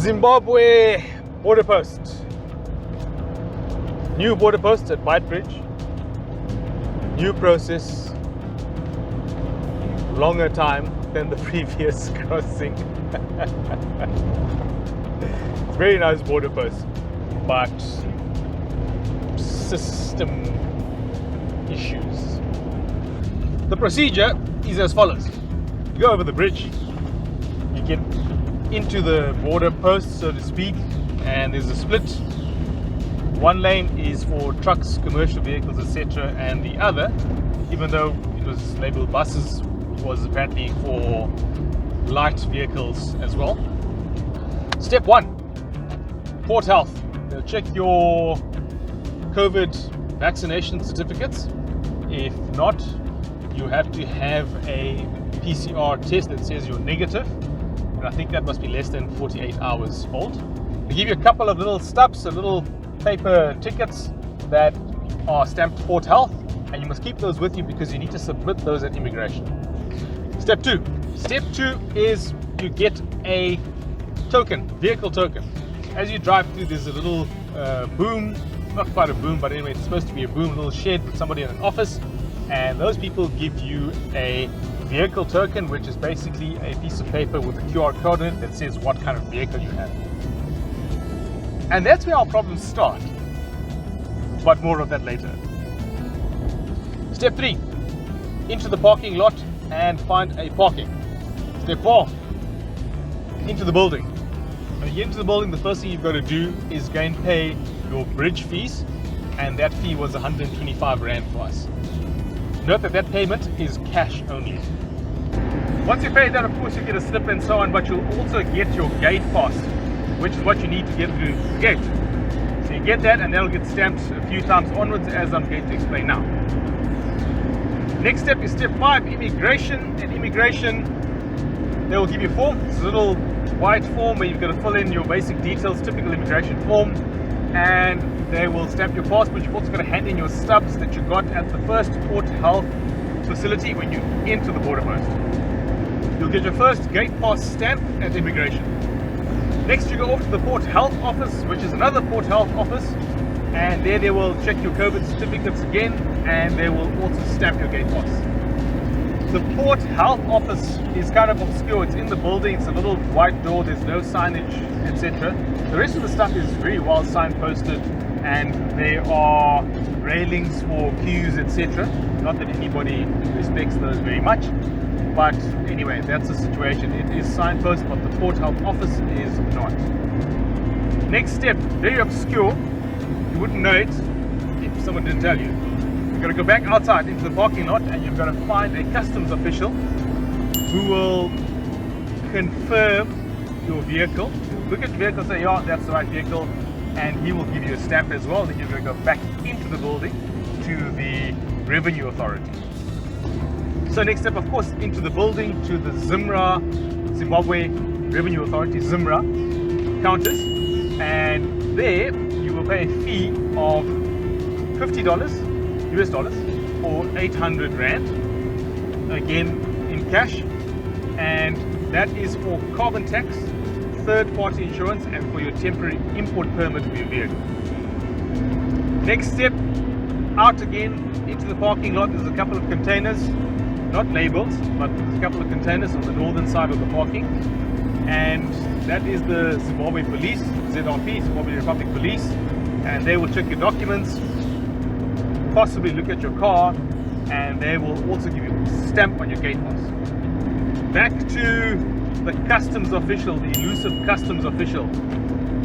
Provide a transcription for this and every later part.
Zimbabwe border post. New border post at Beitbridge. New process. Longer time than the previous crossing. It's a very nice border post, but system issues. The procedure is as follows. You go over the bridge, you get into the border post, so to speak, and there's a split. One lane is for trucks, commercial vehicles, etc., and the other, even though it was labeled buses, was apparently for light vehicles as well. Step 1, Port Health. They'll check your COVID vaccination certificates. If not, you have to have a PCR test that says you're negative, and I think that must be less than 48 hours old. They give you a couple of little stubs, little paper tickets that are stamped Port Health, and you must keep those with you because you need to submit those at immigration. Step 2. Step 2 is you get a token, vehicle token. As you drive through, there's a little boom, not quite a boom, but anyway, it's supposed to be a boom, a little shed with somebody in an office, and those people give you a vehicle token, which is basically a piece of paper with a QR code in it that says what kind of vehicle you have. And that's where our problems start, but more of that later. Step 3, into the parking lot and find a parking. Step 4, into the building. When you get into the building, the first thing you've got to do is go and pay your bridge fees, and that fee was 125 Rand for us. Note that that payment is cash only. Once you pay that, of course, you get a slip and so on, but you'll also get your gate pass, which is what you need to get through the gate. So you get that, and that'll get stamped a few times onwards, as I'm going to explain now. Next step is step 5, immigration. And immigration, they will give you a form. It's a little white form where you've got to fill in your basic details, typical immigration form, and they will stamp your passport. You've also got to hand in your stubs that you got at the first Port Health facility when you enter the border post. You'll get your first gate pass stamp at immigration. Next, you go off to the Port Health office, which is another Port Health office, and there they will check your COVID certificates again, and they will also stamp your gate pass. The Port Health office is kind of obscure. It's in the building, it's a little white door, there's no signage, etc. The rest of the stuff is very well signposted, and there are railings for queues, etc. Not that anybody respects those very much, but anyway, that's the situation. It is signposted, but the Port Health office is not. Next step, very obscure. You wouldn't know it if someone didn't tell you. You've got to go back outside into the parking lot, and you've got to find a customs official who will confirm your vehicle. Look at your vehicle and say, yeah, that's the right vehicle, and he will give you a stamp as well. Then you're going to go back into the building to the revenue authority. So next step, of course, into the building to the Zimbabwe Revenue Authority, ZIMRA counters, and there you will pay a fee of $50 US dollars or 800 Rand, again in cash, and that is for carbon tax, third-party insurance, and for your temporary import permit for your vehicle. Next step, out again into the parking lot. There's a couple of containers, not labeled, but there's a couple of containers on the northern side of the parking, and that is the Zimbabwe Police, ZRP, Zimbabwe Republic Police, and they will check your documents, possibly look at your car, and they will also give you a stamp on your gate pass. Back to the customs official, the elusive customs official,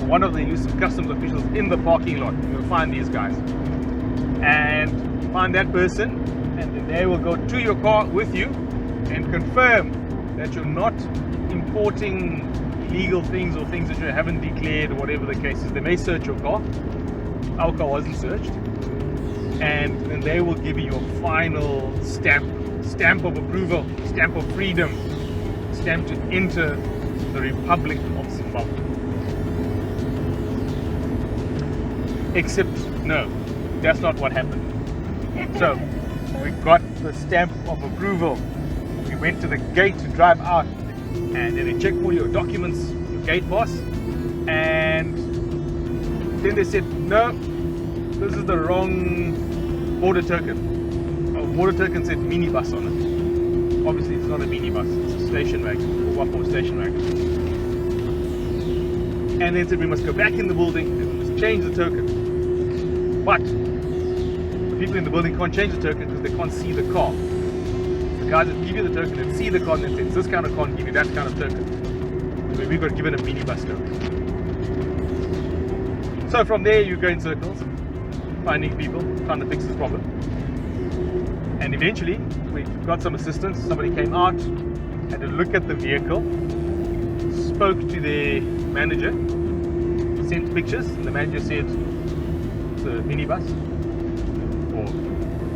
one of the elusive customs officials in the parking lot. You'll find these guys and find that person, and then they will go to your car with you and confirm that you're not importing illegal things or things that you haven't declared or whatever the case is. They may search your car. Our car wasn't searched, and then they will give you your final stamp of approval, stamp of freedom, stamp to enter the Republic of Zimbabwe. Except, no, that's not what happened. So, we got the stamp of approval. We went to the gate to drive out, and then they check all your documents, your gate pass, And then they said, no, this is the wrong border token. Our border token said minibus on it. Obviously it's not a minibus, it's a station wagon, or one-more station wagon. And they said we must go back in the building and we must change the token. But the people in the building can't change the token because they can't see the car. The guys that give you the token and see the car and then says, this kind of car can give you that kind of token. So we got given a minibus token. So from there you go in circles, finding people, trying to fix this problem. And eventually we got some assistance. Somebody came out, had a look at the vehicle, spoke to their manager, sent pictures, and the manager said it's a minibus, or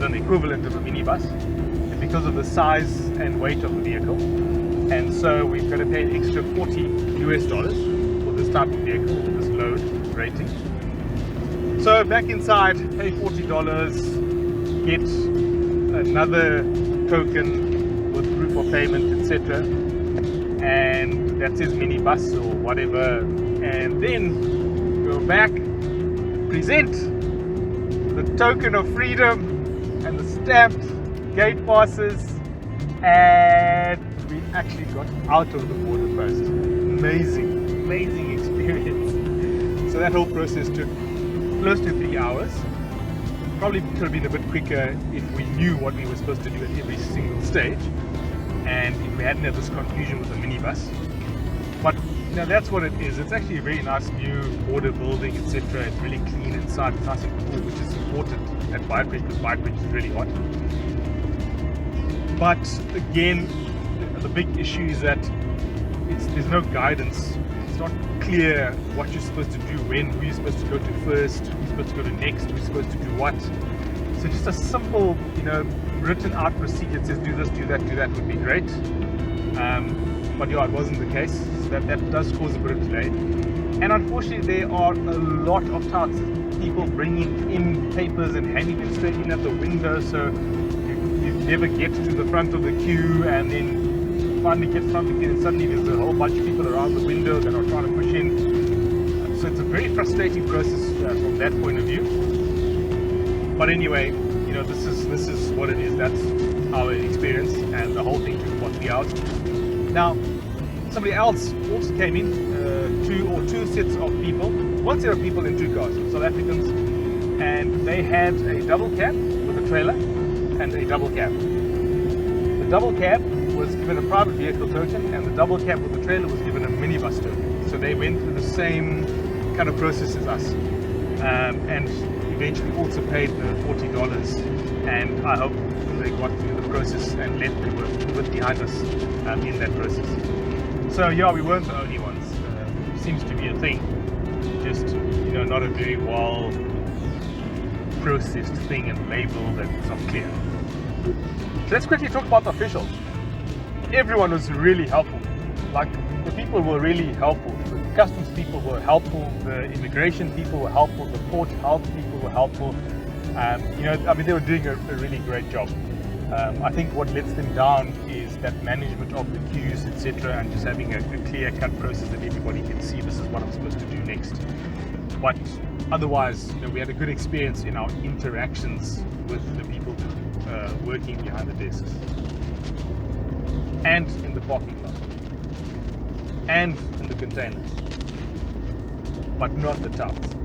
an equivalent of a minibus, and because of the size and weight of the vehicle. And so we've got to pay an extra $40 for this type of vehicle, this load rating. So back inside, pay $40, get another token with proof of payment, etc. And that says minibus or whatever. And then go back, present the token of freedom and the stamped gate passes, and we actually got out of the border post. Amazing experience. So that whole process took close to 3 hours. Probably could have been a bit quicker if we knew what we were supposed to do at every single stage, and if we hadn't had this confusion with the minibus. But that's what it is. It's actually a very nice new border building, etc. It's really clean inside, it's nice and cool, which is important at Beitbridge because Beitbridge is really hot. But again, the big issue is that there's no guidance. It's not clear what you're supposed to do when, who you're supposed to go to first, who's supposed to go to next, who's supposed to do what. So just a simple, written out procedure that says do this, do that would be great. But yeah, it wasn't the case. So that does cause a bit of delay. And unfortunately, there are a lot of touts, people bringing in papers and handing them straight in at the window. So you never get to the front of the queue, and then finally get front again, and suddenly there's a whole bunch of people around the window that are trying to push in. So it's a very frustrating process from that point of view. But anyway, this is what it is. That's our experience, and the whole thing took about 3 hours. Now, somebody else also came in, two sets of people, one set of people in two cars, South Africans, and they had a double cab with a trailer and a double cab. The double cab was given a private vehicle token, and the double cab with the trailer was given a minibus token. So they went through the same kind of process as us, and eventually also paid the $40. And I hope they got through the process and let people move it behind us in that process. So yeah, we weren't the only ones. Seems to be a thing. Just not a very well processed thing and labeled, and it's not clear. So let's quickly talk about the officials. Everyone was really helpful. Like, the people were really helpful. The customs people were helpful. The immigration people were helpful. The port health people were helpful. They were doing a really great job. I think what lets them down is that management of the queues, etc., and just having a clear-cut process that everybody can see this is what I'm supposed to do next. But otherwise, we had a good experience in our interactions with the people working behind the desks, and in the parking lot, and in the containers, but not the touts.